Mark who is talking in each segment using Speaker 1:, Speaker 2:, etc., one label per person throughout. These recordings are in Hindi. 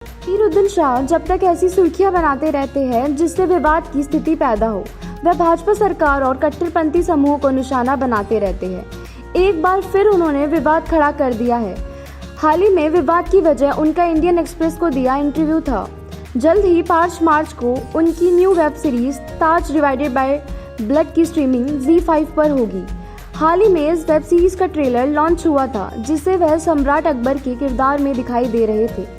Speaker 1: नसीरुद्दीन शाह जब तक ऐसी सुर्खियां बनाते रहते हैं जिससे विवाद की स्थिति पैदा हो, वह भाजपा सरकार और कट्टरपंथी समूह को निशाना बनाते रहते हैं। एक बार फिर उन्होंने विवाद खड़ा कर दिया है। हाल ही में विवाद की वजह उनका इंडियन एक्सप्रेस को दिया इंटरव्यू था। जल्द ही 5 मार्च को उनकी new web series Taj divided by blood की स्ट्रीमिंग ZEE5 पर होगी। हाल ही में इस वेब सीरीज का ट्रेलर लॉन्च हुआ था, जिससे वह सम्राट अकबर के किरदार में दिखाई दे रहे थे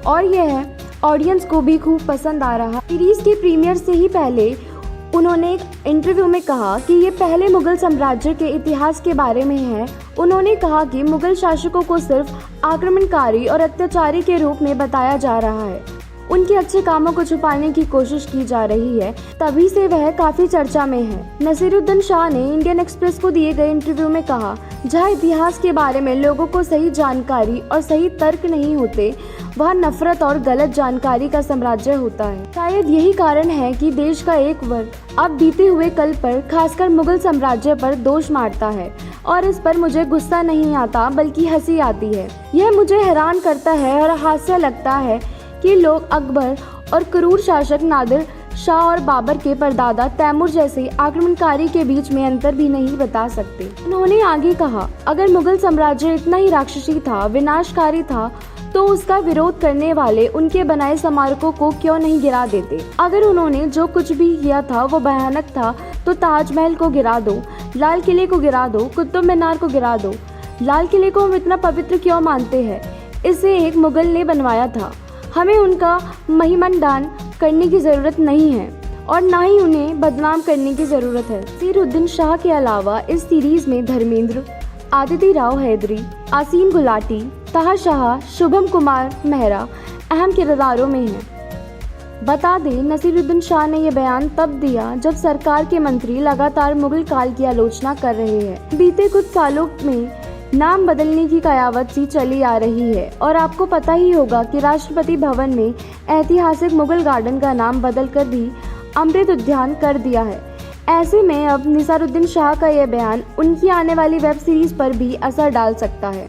Speaker 1: और यह ऑडियंस को भी खूब पसंद आ रहा। सीरीज के प्रीमियर से ही पहले उन्होंने एक इंटरव्यू में कहा कि ये पहले मुगल साम्राज्य के इतिहास के बारे में है। उन्होंने कहा कि मुगल शासकों को सिर्फ आक्रमणकारी और अत्याचारी के रूप में बताया जा रहा है, उनके अच्छे कामों को छुपाने की कोशिश की जा रही है, तभी से वह काफी चर्चा में है। नसीरुद्दीन शाह ने इंडियन एक्सप्रेस को दिए गए इंटरव्यू में कहा, जहां इतिहास के बारे में लोगों को सही जानकारी और सही तर्क नहीं होते, वहाँ नफरत और गलत जानकारी का साम्राज्य होता है। शायद यही कारण है कि देश का एक वर्ग अब बीते हुए कल पर खासकर मुगल साम्राज्य पर दोष मारता है और इस पर मुझे गुस्सा नहीं आता बल्कि हंसी आती है। यह मुझे हैरान करता है और हास्य लगता है कि लोग अकबर और क्रूर शासक नादिर शाह और बाबर के परदादा तैमूर जैसे आक्रमणकारी के बीच में अंतर भी नहीं बता सकते। उन्होंने आगे कहा, अगर मुगल साम्राज्य इतना ही राक्षसी था, विनाशकारी था, तो उसका विरोध करने वाले उनके बनाए स्मारकों को क्यों नहीं गिरा देते? अगर उन्होंने जो कुछ भी किया था वो भयानक था, तो ताजमहल को गिरा दो, लाल किले को गिरा दो, कुतुब मीनार को गिरा दो। लाल किले को हम इतना पवित्र क्यों मानते हैं? इसे एक मुगल ने बनवाया था। हमें उनका महिमादान करने की जरूरत नहीं है और ना ही उन्हें बदनाम करने की जरूरत है। नसीरुद्दीन शाह के अलावा इस सीरीज में धर्मेंद्र, आदिति राव हैदरी, आसिम गुलाटी, ताहा शाह, शुभम कुमार मेहरा अहम किरदारों में हैं। बता दें, नसीरुद्दीन शाह ने यह बयान तब दिया जब सरकार के मंत्री लगातार मुगल काल की आलोचना कर रहे हैं। बीते कुछ सालों में नाम बदलने की कयावत सी चली आ रही है और आपको पता ही होगा कि राष्ट्रपति भवन में ऐतिहासिक मुगल गार्डन का नाम बदलकर भी अमृत उद्यान कर दिया है। ऐसे में अब नसीरुद्दीन शाह का यह बयान उनकी आने वाली वेब सीरीज पर भी असर डाल सकता है।